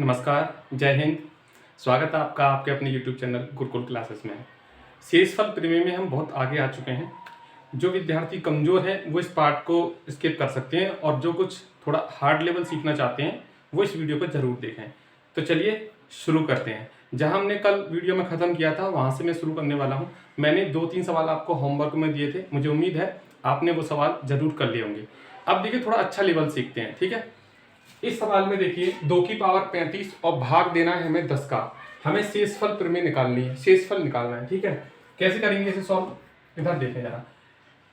नमस्कार, जय हिंद। स्वागत है आपका आपके अपने यूट्यूब चैनल गुरुकुल क्लासेस में। शेषफल प्रमेय में हम बहुत आगे आ चुके हैं। जो विद्यार्थी कमज़ोर है वो इस पार्ट को स्किप कर सकते हैं और जो कुछ थोड़ा हार्ड लेवल सीखना चाहते हैं वो इस वीडियो को ज़रूर देखें। तो चलिए शुरू करते हैं। जहाँ हमने कल वीडियो में ख़त्म किया था वहाँ से मैं शुरू करने वाला हूँ। मैंने 2-3 सवाल आपको होमवर्क में दिए थे, मुझे उम्मीद है आपने वो सवाल ज़रूर कर लिए होंगे। अब देखिए थोड़ा अच्छा लेवल सीखते हैं, ठीक है। इस सवाल में देखिए 2 की पावर 35 और भाग देना है हमें 10 का। हमें शेषफल प्रमेय निकालनी है, शेषफल निकालना है, ठीक है। कैसे करेंगे इसे सॉल्व, इधर देखें जरा।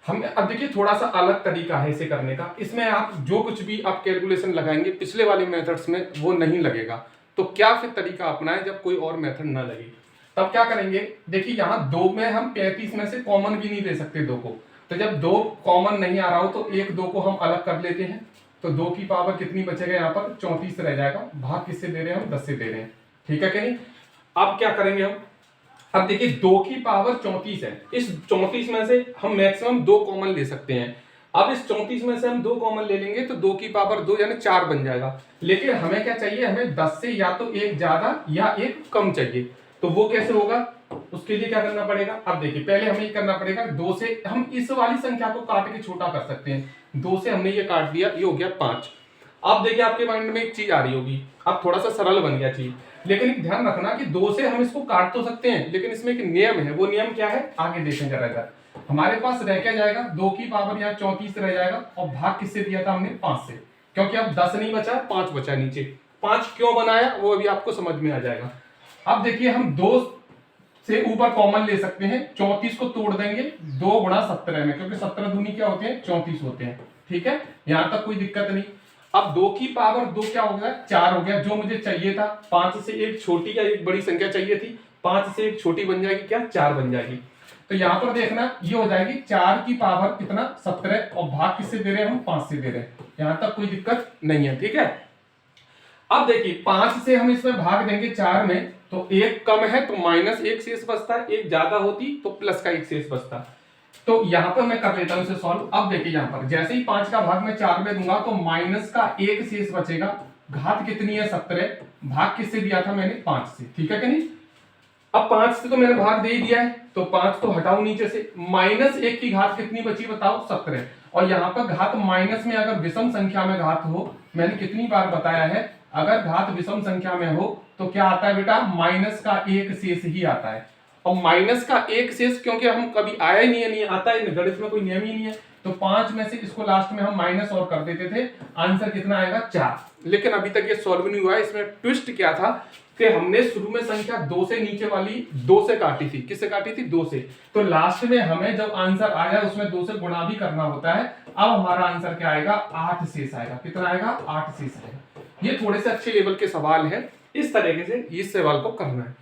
हम अब देखिए थोड़ा सा अलग तरीका है इसे करने का। इसमें आप जो कुछ भी आप कैलकुलेशन लगाएंगे पिछले वाले मेथड्स में वो नहीं लगेगा। तो क्या फिर तरीका अपनाएं जब कोई और मेथड ना लगे। तब क्या करेंगे, देखिए यहाँ 2 में हम 35 में से कॉमन भी नहीं ले सकते 2 को। तो जब 2 कॉमन नहीं आ रहा हो तो 1 2 को हम अलग कर लेते हैं। तो 2 की पावर कितनी बचेगा, यहाँ पर 34 रह जाएगा। भाग किससे दे रहे हैं हम, 10 से दे रहे हैं, ठीक है कि नहीं। अब क्या करेंगे हम, अब देखिए 2 की पावर 34 है। इस 34 में से हम मैक्सिमम 2 कॉमन ले सकते हैं। अब इस 34 में से हम 2 कॉमन ले लेंगे तो 2 की पावर 2 यानी 4 बन जाएगा। लेकिन हमें क्या चाहिए, हमें 10 से या तो एक ज्यादा या एक कम चाहिए। तो वो कैसे होगा, उसके लिए क्या करना पड़ेगा। अब देखिए पहले हमें ये करना पड़ेगा, 2 से हम इस वाली संख्या को काट के छोटा कर सकते हैं। 2 से हमने ये काट दिया, ये हो गया 5। अब देखिए आपके माइंड में एक चीज आ रही होगी, अब थोड़ा सा सरल बन गया चीज। लेकिन एक ध्यान रखना कि 2 से हम इसको काट तो सकते हैं, लेकिन इसमें एक नियम है। वो नियम क्या है, आगे देखें जरा इधर। हमारे पास रह क्या जाएगा, 2 की पावर यहाँ 34 रह जाएगा। और भाग किससे दिया था हमने, 5 से, क्योंकि अब 10 नहीं बचा, 5 बचा नीचे। 5 क्यों बनाया वो अभी आपको समझ में आ जाएगा। अब देखिए हम 2 से ऊपर कॉमन ले सकते हैं। 34 को तोड़ देंगे 2 गुणा 17 में, क्योंकि 17 दूनी क्या होते हैं, 34 होते हैं, ठीक है। यहां तक कोई दिक्कत नहीं। अब 2 की पावर 2 क्या हो गया, 4 हो गया, जो मुझे चाहिए था। 5 से एक छोटी या एक बड़ी संख्या चाहिए थी, 5 से एक छोटी बन जाएगी, क्या 4 बन जाएगी। तो यहां पर देखना ये हो जाएगी 4 की पावर कितना, 17। और भाग किससे दे रहे हैं हम, 5 से दे रहे हैं। यहां तक कोई दिक्कत नहीं है, ठीक है। अब देखिए 5 से हम इसमें भाग देंगे 4 में, तो 1 कम है तो -1 शेष बचता है, 1 ज्यादा होती तो प्लस का 1 शेष बचता। तो यहां पर मैं कर लेता हूं इसे सॉल्व। अब देखिए यहां पर जैसे ही 5 का भाग मैं 4 में दूंगा तो माइनस का 1 शेष बचेगा। घात कितनी है, 17। भाग किससे दिया था मैंने, 5 से, ठीक है कि नहीं। अब 5 से तो मैंने भाग दे ही दिया है, तो 5 तो हटाओ नीचे से। -1 की घात कितनी बची बताओ, 17। और यहाँ पर घात माइनस में अगर विषम संख्या में घात हो, मैंने कितनी बार बताया है, अगर घात विषम संख्या में हो तो क्या आता है बेटा, माइनस का 1 शेष ही आता है। और माइनस का 1 शेष क्योंकि हम कभी आया ही नहीं है, नहीं आता है, गणित में कोई नियम ही नहीं है। तो 5 में से इसको लास्ट में हम माइनस और कर देते थे, आंसर कितना आएगा, 4। लेकिन अभी तक ये सॉल्व नहीं हुआ है। इसमें ट्विस्ट क्या था कि हमने शुरू में संख्या 2 से नीचे वाली 2 से काटी थी। किससे काटी थी, 2 से। तो लास्ट में हमें जब आंसर आया उसमें 2 से गुणा भी करना होता है। अब हमारा आंसर क्या आएगा, 8 शेष आएगा। कितना आएगा, 8 शेष आएगा। ये थोड़े से अच्छे लेवल के सवाल है, इस तरीके से इस सवाल को करना है।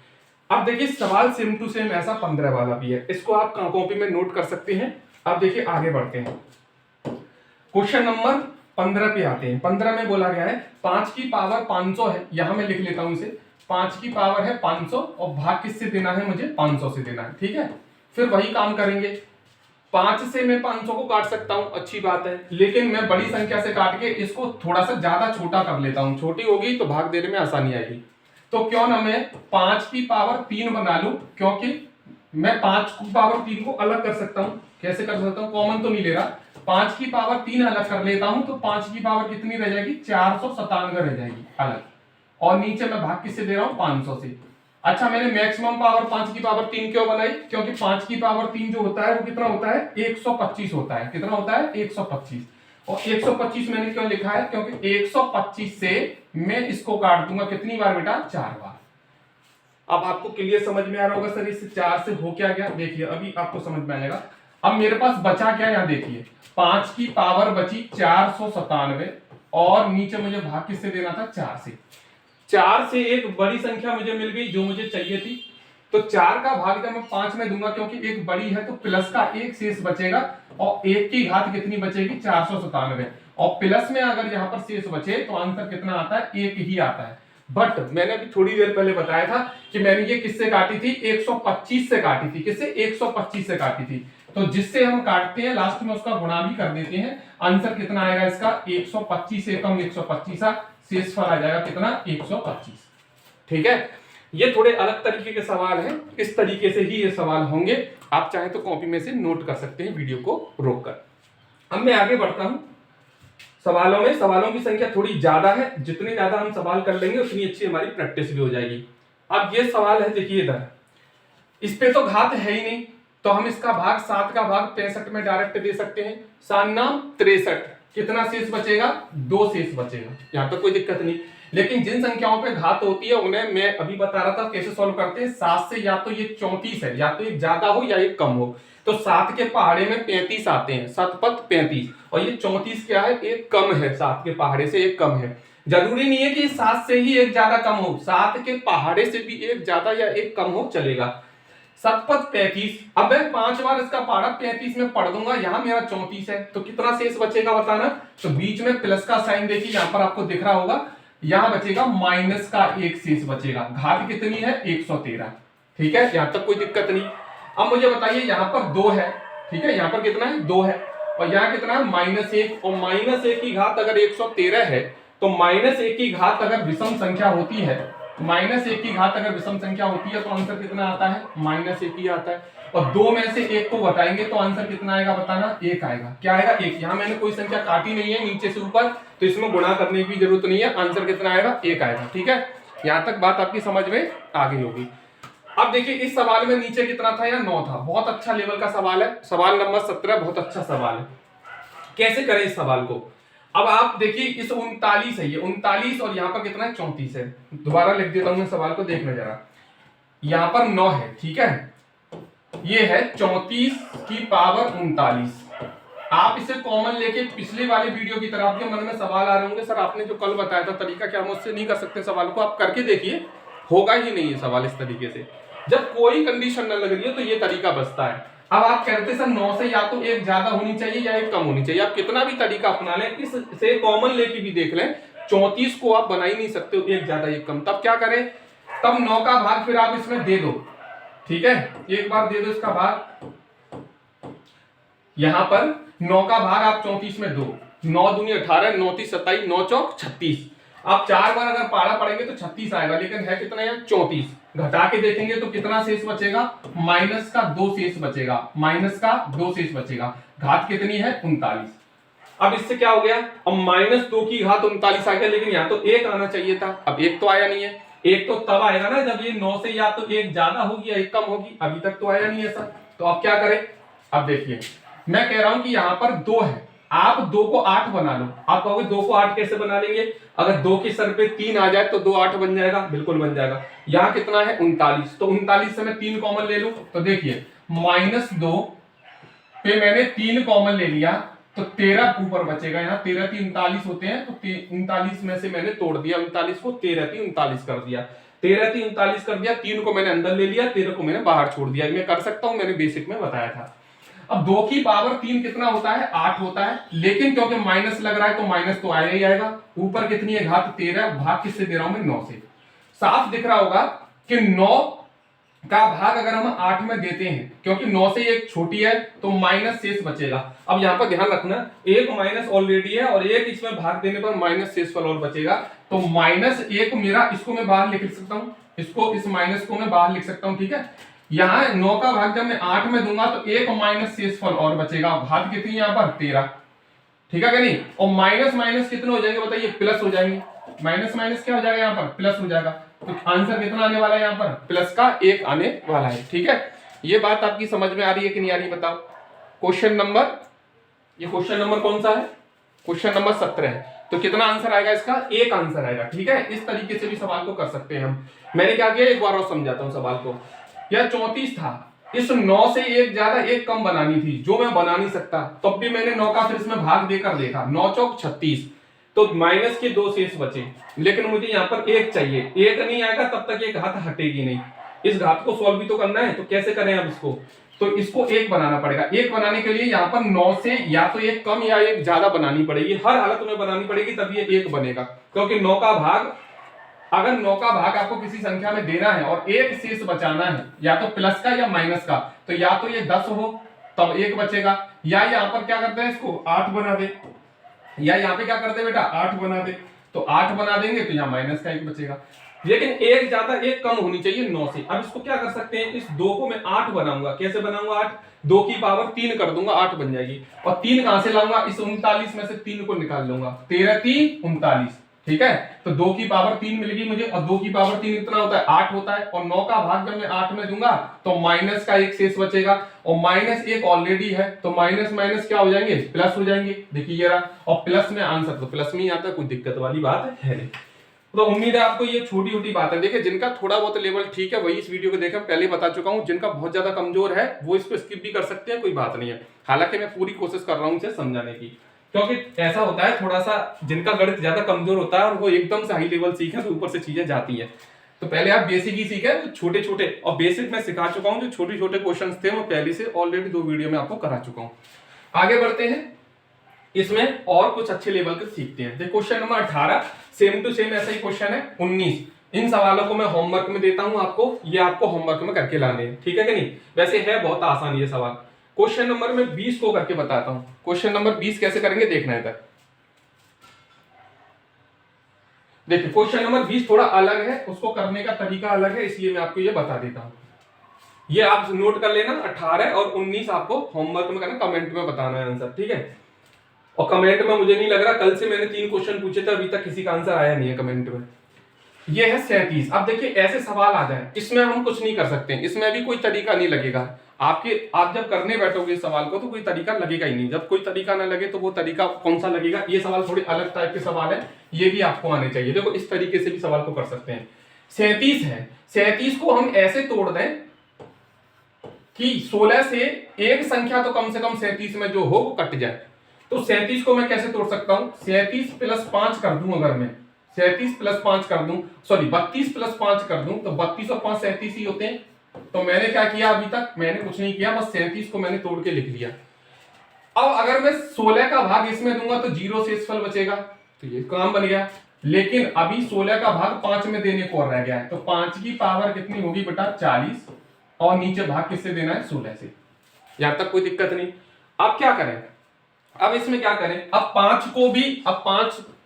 अब देखिए सवाल सेम टू सेम ऐसा 15 वाला भी है, इसको आप कॉपी में नोट कर सकते हैं। अब देखिए आगे बढ़ते हैं, क्वेश्चन नंबर 15 पे आते हैं। 15 में बोला गया है 5 की पावर 500 है। यहां मैं लिख लेता हूं इसे, 5 की पावर है 500 और भाग किससे देना है मुझे, 500 से देना है, ठीक है। फिर वही काम करेंगे, 5 से मैं 500 को काट सकता हूं, अच्छी बात है। लेकिन मैं बड़ी संख्या से काट के इसको थोड़ा सा ज्यादा छोटा कर लेता हूं, छोटी होगी तो भाग देने में आसानी आएगी। तो क्यों ना मैं 5 की पावर 3 बना लूं, क्योंकि मैं 5 की पावर 3 को अलग कर सकता हूं। कैसे कर सकता हूं, कॉमन तो नहीं ले रहा, 5 की पावर 3 अलग कर लेता हूं तो 5 की पावर कितनी रह जाएगी, 497 रह जाएगी अलग। और नीचे मैं भाग किससे दे रहा हूं, 500 से। अच्छा मैंने मैक्सिमम पावर 5 की पावर 3 क्यों बनाई, क्योंकि 5 की पावर 3 जो होता है वो कितना होता है, 125 होता है। कितना होता है, 125। और 125 मैंने क्यों लिखा है, क्योंकि 125 से मैं इसको काट दूंगा कितनी बार बेटा, 4 बार। अब आपको क्लियर समझ में आ रहा होगा सर इससे 4 से हो क्या गया, देखिए अभी आपको समझ में आएगा। अब मेरे पास बचा क्या, यहां देखिए 5 की पावर बची 497 और नीचे मुझे भाग किससे देना था, 4 से। 4 से एक बड़ी संख्या मुझे मिल गई जो मुझे चाहिए थी। तो 4 का भाग जब मैं 5 में दूंगा, क्योंकि एक बड़ी है तो प्लस का 1 शेष बचेगा। और 1 की घात कितनी बचेगी, 497। और प्लस में अगर यहाँ पर शेष बचे तो आंसर कितना आता है, 1 ही आता है। बट मैंने अभी थोड़ी देर पहले बताया था कि मैंने ये किससे काटी थी, 125 से काटी थी। किससे, 125 से काटी थी। तो जिससे हम काटते हैं लास्ट में उसका गुणा भी कर देते हैं। आंसर कितना आएगा इसका, 125 से कम 125 शेषफल आ जाएगा कितना 125। ठीक है, ये थोड़े अलग तरीके के सवाल हैं, इस तरीके से ही ये सवाल होंगे। आप चाहे तो कॉपी में से नोट कर सकते हैं वीडियो को रोककर। अब मैं आगे बढ़ता हूं सवालों में। सवालों की संख्या थोड़ी ज्यादा है, जितने ज्यादा हम सवाल कर लेंगे उतनी अच्छी हमारी प्रैक्टिस भी हो जाएगी। अब ये सवाल है, देखिए इधर, इस पे तो घात है ही नहीं, तो हम इसका भाग 7 का भाग 65 में डायरेक्ट दे सकते हैं। 7 नाम 63, कितना शेष बचेगा 2 शेष बचेगा, यहां पर कोई दिक्कत नहीं। लेकिन जिन संख्याओं पे घात होती है उन्हें मैं अभी बता रहा था कैसे सॉल्व करते हैं। 7 से या तो ये 34 है, या तो एक ज्यादा हो या एक कम हो। तो 7 के पहाड़े में 35 आते हैं, 7 पद 35, और ये 34 क्या है, एक कम है, 7 के पहाड़े से एक कम है। जरूरी नहीं है कि 7 से ही एक ज्यादा कम हो, 7 के पहाड़े से भी एक ज्यादा या एक कम हो चलेगा। 7 पद 35, अब मैं 5 बार इसका पहाड़ा 35 में पढ़ दूंगा, यहां मेरा 34 है, तो कितना शेष बचेगा बताना। तो बीच में प्लस का साइन देखिए यहां पर आपको दिख रहा होगा, यहां बचेगा माइनस का एक शेष बचेगा। घात कितनी है 113। ठीक है, यहां तक कोई दिक्कत नहीं। अब मुझे बताइए यहां पर 2 है, ठीक है, यहां पर कितना है 2 है, और यहां कितना है -1, और -1 की घात अगर 113 है तो -1 की घात अगर विषम संख्या होती है, -1 की घात अगर विषम संख्या होती है तो आंसर कितना आता है -1 ही आता है। और 2 में से 1 को घटाएंगे तो आंसर कितना आएगा बताना, 1 आएगा। क्या आएगा 1। यहां मैंने कोई संख्या काटी नहीं है नीचे से ऊपर, तो इसमें गुणा करने की जरूरत नहीं है, आंसर कितना आएगा 1 आएगा। ठीक है, यहां तक बात आपकी समझ में आ गई होगी। अब देखिए इस सवाल में नीचे कितना था या 9 था, बहुत अच्छा लेवल का सवाल है, सवाल नंबर 17 बहुत अच्छा सवाल है। कैसे करें इस सवाल को। अब आप देखिए इस 39 है, ये 39 और यहाँ पर कितना है 34 है। दोबारा लिख देता हूं मैं सवाल को, देखना जरा। यहाँ पर 9 है, ठीक है, ये है 34 की पावर 39। आप इसे कॉमन लेके पिछले वाले वीडियो की तरह आपके मन में सवाल आ रहे होंगे, सर आपने जो कल बताया था तरीका, क्या हम उससे नहीं कर सकते सवाल को। आप करके देखिए, होगा ही नहीं ये सवाल इस तरीके से। जब कोई कंडीशन न लग रही है तो ये तरीका बचता है। अब आप कहते सर 9 से या तो एक ज्यादा होनी चाहिए या एक कम होनी चाहिए। आप कितना भी तरीका अपना लें, इससे कॉमन लेके भी देख लें, 34 को आप बना ही नहीं सकते हो एक ज्यादा एक कम। तब क्या करें, तब 9 का भाग फिर आप इसमें दे दो। ठीक है, एक बार दे दो इसका भाग, यहां पर 9 का भाग आप 34 में दो। 9 दूनी 18, 9 तीस 27, 9 चौक 36। आप 4 बार अगर पारा पड़ेंगे तो 36 आएगा, लेकिन है कितना यहाँ 34। घटा के देखेंगे तो कितना शेष बचेगा, माइनस का 2 शेष बचेगा, माइनस का 2 शेष बचेगा। घात कितनी है 39। अब इससे क्या हो गया, अब -2 की घात 39 आ गया, लेकिन यहाँ तो 1 आना चाहिए था। अब 1 तो आया नहीं है। 1 तो तब आएगा ना जब ये 9 से या तो 1 ज्यादा होगी या 1 कम होगी, अभी तक तो आया नहीं ऐसा। तो अब क्या करें, अब देखिए मैं कह रहा हूं कि यहां पर 2 है, आप 2 को 8 बना लो। आप कहोगे 2 को 8 कैसे बना लेंगे, अगर 2 के सर पे 3 आ जाए तो 2 8 बन जाएगा, बिल्कुल बन जाएगा। यहां कितना है 39, तो 39 से मैं 3 कॉमन ले लूं, तो देखिए -2 पे मैंने 3 कॉमन ले लिया तो 13 ऊपर बचेगा। यहाँ 13 3 39 होते हैं, तो 39 में से मैंने तोड़ दिया 39 को, 13 3 39 कर दिया, 13 3 39 कर दिया। 3 को मैंने अंदर ले लिया, 13 को मैंने बाहर छोड़ दिया। मैं कर सकता हूं, मैंने बेसिक में बताया था। अब 2 की पावर 3 कितना होता है 8 होता है, लेकिन क्योंकि माइनस लग रहा है तो माइनस तो आया ही आएगा। ऊपर कितनी है घात 13, भाग किससे दे रहा हूं मैं 9 से। साफ दिख रहा होगा कि 9 का भाग अगर हम 8 में देते हैं, क्योंकि 9 से एक छोटी है तो माइनस शेष बचेगा। अब यहां पर ध्यान रखना, एक माइनस ऑलरेडी है और एक इसमें भाग देने पर माइनस शेषफल और बचेगा। तो -1 मेरा, इसको मैं बाहर लिख सकता हूं, इसको इस माइनस को मैं बाहर लिख सकता हूं। ठीक है, यहां 9 का भाग जब मैं 8 में दूंगा तो एक माइनस शेषफल और बचेगा। घात कितनी यहां पर 13। ठीक है कि नहीं, और माइनस माइनस कितने हो जाएंगे बताइए, प्लस हो जाएंगे। माइनस माइनस क्या हो जाएगा यहाँ पर, प्लस हो जाएगा। तो आंसर कितना आने वाला है यहाँ पर, प्लस का 1 आने वाला है। ठीक है, ये बात आपकी समझ में आ रही है कि नहीं आ रही बताओ। क्वेश्चन नंबर, ये क्वेश्चन नंबर कौन सा है, क्वेश्चन नंबर 17 है। तो कितना आंसर आएगा इसका, 1 आंसर आएगा। ठीक है, इस तरीके से भी सवाल को कर सकते हैं हम। मैंने क्या किया, एक बार और समझाता हूं सवाल को। यह 34 था, इस 9 से एक ज्यादा एक कम बनानी थी, जो मैं बना नहीं सकता, तब भी मैंने 9 का फिर इसमें भाग देकर देखा, 9 चौक 36, तो माइनस के 2 शेष बचे। लेकिन मुझे यहाँ पर 1 चाहिए, 1 नहीं आएगा तब तक ये घात हटेगी नहीं। इस घात को सॉल्व भी तो करना है, तो कैसे करें अब इसको, तो इसको 1 बनाना पड़ेगा। 1 बनाने के लिए यहाँ पर 9 से या तो एक कम या एक ज्यादा बनानी पड़ेगी, हर हालत में बनानी पड़ेगी, तब ये 1 बनेगा। क्योंकि 9 का भाग, अगर 9 का भाग आपको किसी संख्या में देना है और एक शेष बचाना है, या तो प्लस का या माइनस का, तो या तो ये 10 हो तब 1 बचेगा, या यहाँ पर क्या करते हैं इसको 8 बना दे, या यहाँ पे क्या करते बेटा 8 बना दे। तो 8 बना देंगे तो यहाँ माइनस का 1 बचेगा, लेकिन एक ज्यादा एक कम होनी चाहिए 9 से। अब इसको क्या कर सकते हैं, इस 2 को मैं 8 बनाऊंगा। कैसे बनाऊंगा 8, 2 की पावर 3 कर दूंगा 8 बन जाएगी। और 3 कहां से लाऊंगा, इस 39 में से 3 को निकाल लूंगा, 13 3 39, ठीक है। तो 2 की पावर 3 मिलेगी मुझे, और 2 की पावर 3 कितना होता है 8 होता है, और 9 का भाग जब मैं 8 में दूंगा तो माइनस का 1 शेष बचेगा, और माइनस 1 ऑलरेडी है तो माइनस माइनस क्या हो जाएंगे, प्लस हो जाएंगे। देखिए ये रहा, और प्लस में आंसर तो प्लस में ही आता है, कोई दिक्कत वाली बात है नहीं। तो उम्मीद है आपको ये छोटी छोटी बात है। देखिए जिनका थोड़ा बहुत लेवल ठीक है वही इस वीडियो को देखें, पहले बता चुका हूं। जिनका बहुत ज्यादा कमजोर है वो इसको स्किप भी कर सकते हैं, कोई बात नहीं है। हालांकि मैं पूरी कोशिश कर रहा हूं इसे समझाने की, क्योंकि ऐसा होता है थोड़ा सा जिनका गणित ज्यादा कमजोर होता है और वो एकदम से हाई लेवल सीखे तो ऊपर से चीजें जाती है। तो पहले आप बेसिक ही सीखे, छोटे छोटे, और बेसिक मैं सिखा चुका हूं। जो छोटे छोटे क्वेश्चन थे वो पहले से ऑलरेडी 2 वीडियो में आपको करा चुका हूं। आगे बढ़ते हैं, इसमें और कुछ अच्छे लेवल के सीखते हैं। देखो question number 18 same to same ऐसा ही क्वेश्चन है। 19 इन सवालों को मैं होमवर्क में देता हूं आपको, ये आपको होमवर्क में करके लाने हैं, ठीक है कि नहीं। वैसे है बहुत आसान ये सवाल। क्वेश्चन नंबर में 20 को करके बताता हूं। क्वेश्चन नंबर 20 कैसे करेंगे देखना है तक। देखिए क्वेश्चन नंबर 20 थोड़ा अलग है, उसको करने का तरीका अलग है, इसलिए मैं आपको ये बता देता हूं। ये आप नोट कर लेना, 18 और 19 आपको होमवर्क में करना, कमेंट में बताना है आंसर, ठीक है। और कमेंट में मुझे नहीं लग रहा, कल से मैंने 3 क्वेश्चन पूछे थे, अभी तक किसी का आंसर आया नहीं है कमेंट में। ये है 37। अब देखिए ऐसे सवाल आ जाए, इसमें हम कुछ नहीं कर सकते, इसमें भी कोई तरीका नहीं लगेगा आपके। आप जब करने बैठोगे इस सवाल को तो कोई तरीका लगेगा ही नहीं। जब कोई तरीका ना लगे तो वो तरीका कौन सा लगेगा। ये सवाल थोड़े अलग टाइप के सवाल है, ये भी आपको आने चाहिए। देखो इस तरीके से भी सवाल को कर सकते हैं। 37 है, 37 को हम ऐसे तोड़ दें कि 16 से एक संख्या तो कम से कम 37 में जो हो वो कट जाए। तो 37 को मैं कैसे तोड़ सकता हूं, 37 प्लस 5 कर दूं। अगर मैं 37 प्लस 5 कर दूं, सॉरी 32 प्लस 5 कर दूं, तो 32 और 5 37 ही होते हैं। तो मैंने क्या किया, अभी तक मैंने कुछ नहीं किया, बस 37 को मैंने तोड़ के लिख लिया। अब अगर मैं 16 का भाग इसमें दूंगा तो 0 शेषफल बचेगा, तो ये काम बन गया। लेकिन अभी 16 का भाग 5 में देने को रह गया है, तो 5 की पावर कितनी होगी बेटा 40, और नीचे भाग किससे देना है 16 से। यहां तक कोई दिक्कत नहीं। अब क्या करें, अब इसमें क्या करें, अब 5 को भी, अब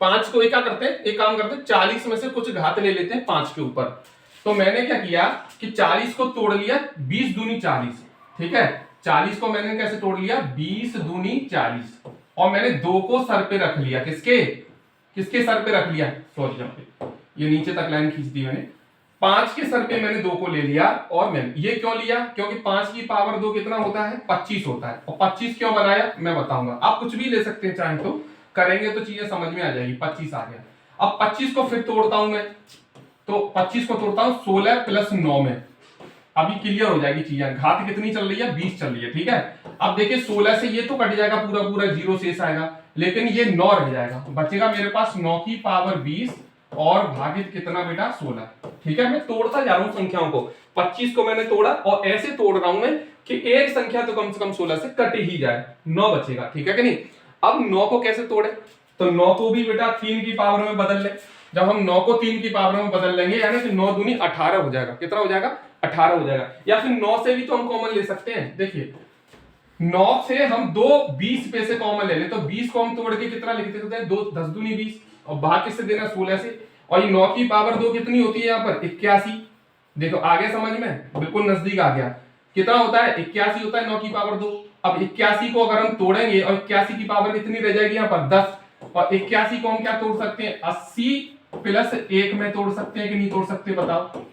5 को क्या करते हैं, एक काम करते हैं, 40 में से कुछ घात ले लेते हैं 5 के ऊपर। तो मैंने क्या किया कि 40 को तोड़ लिया 20 दूनी 40, ठीक है। 40 को मैंने कैसे तोड़ लिया, 20 दूनी 40, और मैंने 2 को सर पे रख लिया। किसके सर पे रख लिया, सॉरी यहाँ पे ये नीचे तक लाइन खींच दी मैंने। 5 के सर पे मैंने 2 को ले लिया, और मैंने ये क्यों लिया, क्योंकि 5 की पावर 2 कितना होता है 25 होता है। और 25 क्यों बनाया मैं बताऊंगा। आप कुछ भी ले सकते हैं, चाहे तो करेंगे तो चीजें समझ में आ जाएगी। 25 आ गया। अब 25 को फिर तोड़ता हूं मैं, तो 25 को तोड़ता हूं 16 प्लस 9 में। अभी क्लियर हो जाएगी चीजें। घात कितनी चल रही है 20 चल रही है, ठीक है। अब देखिए 16 से ये तो कट जाएगा, पूरा पूरा 0 शेष आएगा, लेकिन ये 9 रह जाएगा। बचेगा मेरे पास 9 की पावर 20 और भागित कितना बेटा 16, ठीक है। मैं तोड़ता जा रहा हूं संख्याओं को। 25 को मैंने तोड़ा, और ऐसे तोड़ रहा हूं मैं कि एक संख्या तो कम से कम 16 से कट ही जाए, 9 बचेगा, ठीक है कि नहीं। अब 9 को कैसे तोड़े, तो 9 को भी बेटा 3 की पावर में बदल ले। जब हम 9 को 3 की पावर में बदल लेंगे, यानी कि 9 दूनी 18 हो जाएगा। कितना हो जाएगा 18 हो जाएगा। या फिर 9 से भी तो हम कॉमन ले सकते हैं। देखिए 9 से हम 2 20 पे से कॉमन ले ले, तो 20 को हम तोड़ के कितना लिख देते हैं 2 10 दूनी 20, और भाग किससे देना 16 से। और ये 9 की पावर 2 कितनी होती है यहाँ पर 81। देखो आगे समझ में, बिल्कुल नजदीक आ गया। कितना होता है 81 होता है 9 की पावर 2। अब 81 को अगर हम तोड़ेंगे, और 81 की पावर कितनी रह जाएगी यहाँ पर 10, और 81 को हम क्या तोड़ सकते हैं 80 प्लस 1 में तोड़ सकते हैं कि नहीं तोड़ सकते बताओ,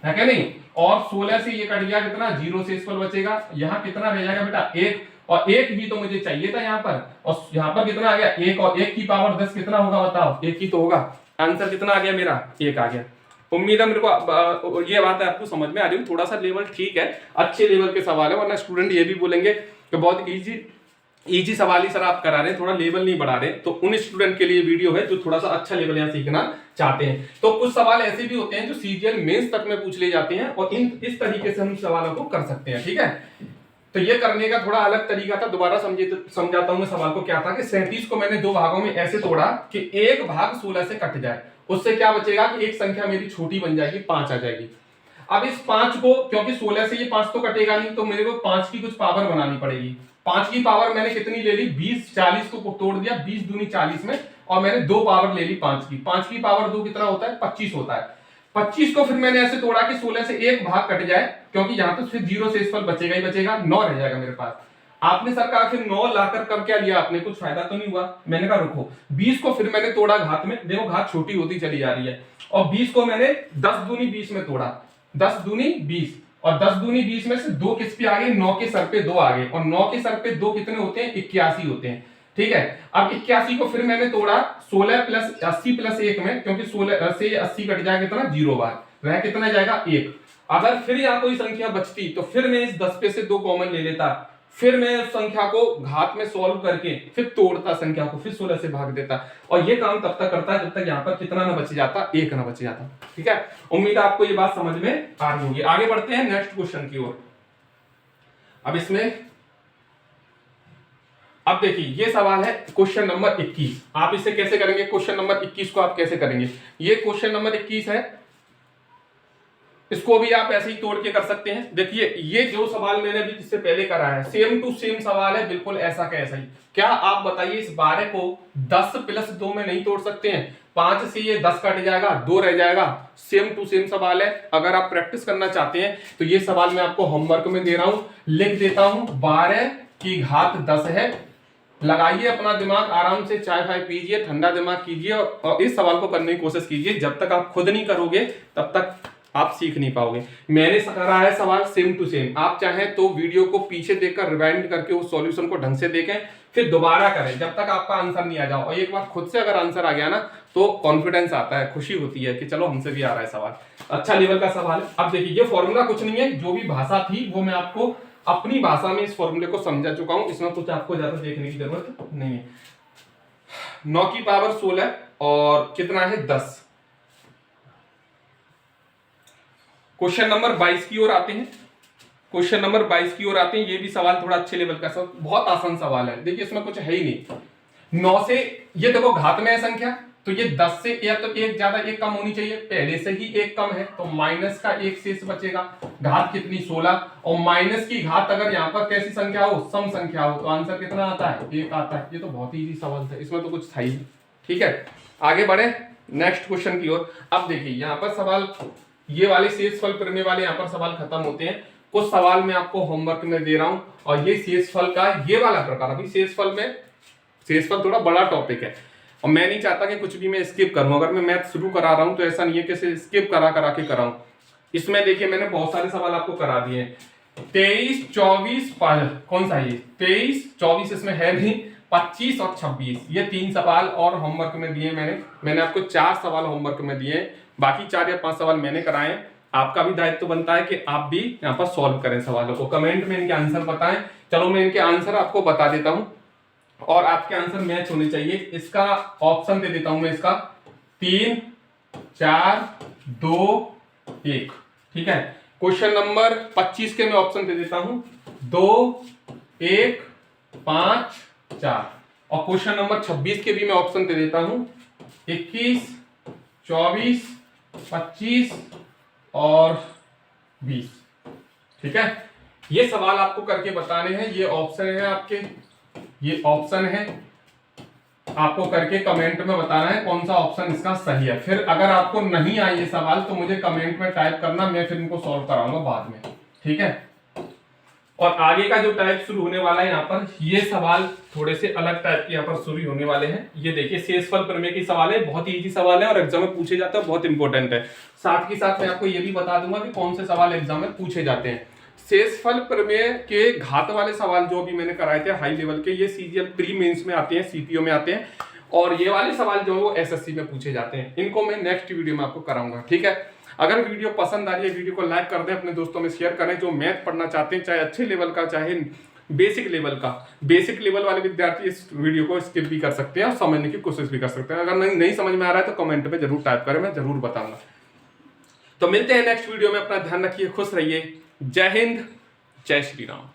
है क्या नहीं। और 16 से ये कट गया, कितना 0 शेषफल बचेगा। यहाँ कितना रह जाएगा बेटा 1, और 1 ही तो मुझे चाहिए था यहाँ पर। और यहाँ पर कितना आ गया 1, और 1 की पावर 10 कितना होगा बताओ, 1 ही तो होगा। आंसर कितना आ गया मेरा 1 आ गया। उम्मीद है मेरे को ये बात है आपको समझ में आ रही है। थोड़ा सा लेवल ठीक है, अच्छे लेवल के सवाल है, वरना स्टूडेंट ये भी बोलेंगे कि बहुत इजी सवाल ही सर आप करा रहे हैं, थोड़ा लेवल नहीं बढ़ा रहे। तो उन स्टूडेंट के लिए वीडियो है जो थोड़ा सा अच्छा लेवल यहाँ सीखना चाहते हैं। तो कुछ सवाल ऐसे भी होते हैं जो सीजीएल मेंस तक में पूछ ले जाते हैं, और इस तरीके से हम सवालों को कर सकते हैं, ठीक है। तो ये करने का थोड़ा अलग तरीका था। दोबारा समझाता हूं मैं सवाल को। क्या था कि 37 को मैंने 2 भागों में ऐसे तोड़ा कि एक भाग 16 से कट जाए। उससे क्या बचेगा कि एक संख्या मेरी छोटी बन जाएगी, 5 आ जाएगी। अब इस 5 को, क्योंकि 16 से ये 5 तो कटेगा नहीं, तो मेरे को 5 की कुछ पावर बनानी पड़ेगी। 5 की पावर मैंने कितनी ले ली 20, 40 को तोड़ दिया, 20 दूनी 40 में और मैंने 2 पावर ले ली 5 की। 5 की पावर 2 कितना होता है? 25 होता है। 25 को फिर मैंने ऐसे तोड़ा कि 16 से एक भाग कट जाए, क्योंकि यहां तो फिर 0 शेषफल बचेगा ही बचेगा, 9 रह जाएगा मेरे पास। आपने सर कहा फिर 9 लाकर कर क्या लिया आपने? कुछ फायदा तो नहीं हुआ। मैंने कहा रुको, 20 को फिर मैंने तोड़ा घात में, देखो घात छोटी होती चली जा रही है, और 20 को मैंने 10 दूनी 20 में तोड़ा, 10 दूनी 20, और 10 दूनी 20 में से 2 किस पे आ गए? 9 के सर पे 2 आ गए, और 9 के सर पे 2 कितने होते हैं? 81 होते हैं। ठीक है, अब 81 को फिर मैंने तोड़ा 16 प्लस 80 प्लस 1 में, क्योंकि 16 से 80 कट जाएगा कितना? 0 बार, वह कितना जाएगा? 1। अगर फिर यहाँ कोई संख्या बचती तो फिर मैं इस 10 पे से 2 कॉमन ले लेता, फिर मैं उस संख्या को घात में सॉल्व करके फिर तोड़ता संख्या को, फिर 16 से भाग देता, और ये काम तब तक करता है जब तक यहाँ पर कितना ना बच जाता? 1 ना बच जाता। ठीक है, उम्मीद है आपको ये बात समझ में आ रही होगी। आगे बढ़ते हैं नेक्स्ट क्वेश्चन की ओर। अब इसमें अब देखिए ये सवाल है क्वेश्चन नंबर 21। आप इसे कैसे करेंगे? क्वेश्चन नंबर 21 को आप कैसे करेंगे? ये क्वेश्चन नंबर 21 है, इसको भी आप ऐसे ही तोड़ के कर सकते हैं। देखिए ये जो सवाल मैंने अभी इससे पहले करा है, सेम टू सेम सवाल है, बिल्कुल ऐसा का ऐसा ही। क्या आप बताइए इस 12 को 10 प्लस 2 में नहीं तोड़ सकते हैं? 5 से ये 10 कट जाएगा, 2 रह जाएगा। सेम टू सेम सवाल है। अगर आप प्रैक्टिस करना चाहते हैं तो ये सवाल मैं आपको होमवर्क में दे रहा हूं, लिख देता हूं। 12 की घात 10 है। लगाइए अपना दिमाग, आराम से चाय फाय पीजिए, ठंडा दिमाग कीजिए, और इस सवाल को करने की कोशिश कीजिए। जब तक आप खुद नहीं करोगे तब तक आप सीख नहीं पाओगे। मैंने करा है सवाल सेम टू सेम। आप चाहें तो वीडियो को पीछे देखकर रिवाइंड करके उस सॉल्यूशन को ढंग से देखें, फिर दोबारा करें जब तक आपका आंसर नहीं आ जाओ। और एक बार खुद से अगर आंसर आ गया ना तो कॉन्फिडेंस आता है, खुशी होती है कि चलो हमसे भी आ रहा है सवाल, अच्छा लेवल का सवाल है। अब देखिए ये फॉर्मूला कुछ नहीं है, जो भी भाषा थी वो मैं आपको अपनी भाषा में इस फॉर्मूले को समझा चुका हूं, इसमें कुछ आपको ज्यादा देखने की जरूरत नहीं है। 9 की पावर 16 और कितना है? 10। क्वेश्चन नंबर 22 की ओर आते हैं। क्वेश्चन नंबर 22 की ओर आते हैं। ये भी सवाल थोड़ा अच्छे लेवल का सवाल, बहुत आसान सवाल है। देखिए इसमें कुछ है ही नहीं। 9 से ये देखो घात में है संख्या, तो ये 10 से या तो एक ज्यादा एक कम होनी चाहिए, पहले से ही एक कम है तो माइनस का 1 शेष बचेगा। घात कितनी? 16, और माइनस की घात अगर यहाँ पर कैसी संख्या हो? सम संख्या हो, तो आंसर कितना आता है? 1 आता है। ये तो बहुत ही इजी सवाल था, इसमें तो कुछ था ही। ठीक है, आगे बढ़े नेक्स्ट क्वेश्चन की ओर। अब देखिए यहाँ पर सवाल, ये वाले शेषफल प्रमेय वाले यहाँ पर सवाल खत्म होते हैं। कुछ सवाल मैं आपको होमवर्क में दे रहा हूं, और ये शेषफल का ये वाला प्रकार, अभी शेषफल में, शेषफल थोड़ा बड़ा टॉपिक है और मैं नहीं चाहता कि कुछ भी मैं स्किप करूं। अगर मैं मैथ शुरू करा रहा हूं तो ऐसा नहीं है कि स्किप करा के कराऊं। इसमें देखिए मैंने बहुत सारे सवाल आपको करा दिए। 23, 24, कौन सा ये 23, 24 इसमें है नहीं, 25 और 26 ये 3 सवाल और होमवर्क में दिए मैंने आपको 4 सवाल होमवर्क में दिए। बाकी 4 या 5 सवाल मैंने कराए। आपका भी दायित्व बनता है कि आप भी यहाँ पर सॉल्व करें सवालों को, कमेंट में इनके आंसर बताएं। चलो मैं इनके आंसर आपको बता देता हूं, और आपके आंसर मैच होने चाहिए। इसका ऑप्शन दे देता हूं मैं, इसका 3, 4, 2, 1। ठीक है, क्वेश्चन नंबर 25 के मैं ऑप्शन दे देता हूं 2, 1, 5, 4, और क्वेश्चन नंबर 26 के भी मैं ऑप्शन दे देता हूं 21, 24, 25 और 20। ठीक है, ये सवाल आपको करके बताने हैं। ये ऑप्शन है आपके, ये ऑप्शन है, आपको करके कमेंट में बताना है कौन सा ऑप्शन इसका सही है। फिर अगर आपको नहीं आए ये सवाल तो मुझे कमेंट में टाइप करना, मैं फिर इनको सॉल्व कराऊंगा बाद में। ठीक है, और आगे का जो टाइप शुरू होने वाला है यहाँ पर, ये सवाल थोड़े से अलग टाइप के यहाँ पर शुरू होने वाले हैं। ये देखिए शेषफल प्रमेय की सवाल है, बहुत ही इजी सवाल है और एग्जाम में पूछे जाते हैं, बहुत इंपॉर्टेंट है। साथ ही साथ मैं आपको ये भी बता दूंगा कि कौन से सवाल एग्जाम में पूछे जाते हैं। शेषफल प्रमेय के घात वाले सवाल जो भी मैंने कराए थे हाई लेवल के, ये सीजीएल प्री मेंस में आते हैं, सीपीओ में आते हैं, और ये वाले सवाल जो है वो एसएससी में पूछे जाते हैं। इनको मैं नेक्स्ट वीडियो में आपको कराऊंगा। ठीक है, अगर वीडियो पसंद आ रही है वीडियो को लाइक कर दें, अपने दोस्तों में शेयर करें। जो मैथ पढ़ना चाहते हैं, चाहे अच्छे लेवल का चाहे बेसिक लेवल का, बेसिक लेवल वाले विद्यार्थी इस वीडियो को स्किप भी कर सकते हैं और समझने की कोशिश भी कर सकते हैं। अगर नहीं समझ में आ रहा है तो कमेंट में जरूर टाइप करें, मैं जरूर बताऊंगा। तो मिलते हैं नेक्स्ट वीडियो में, अपना ध्यान रखिए, खुश रहिए। जय हिंद, जय श्री राम।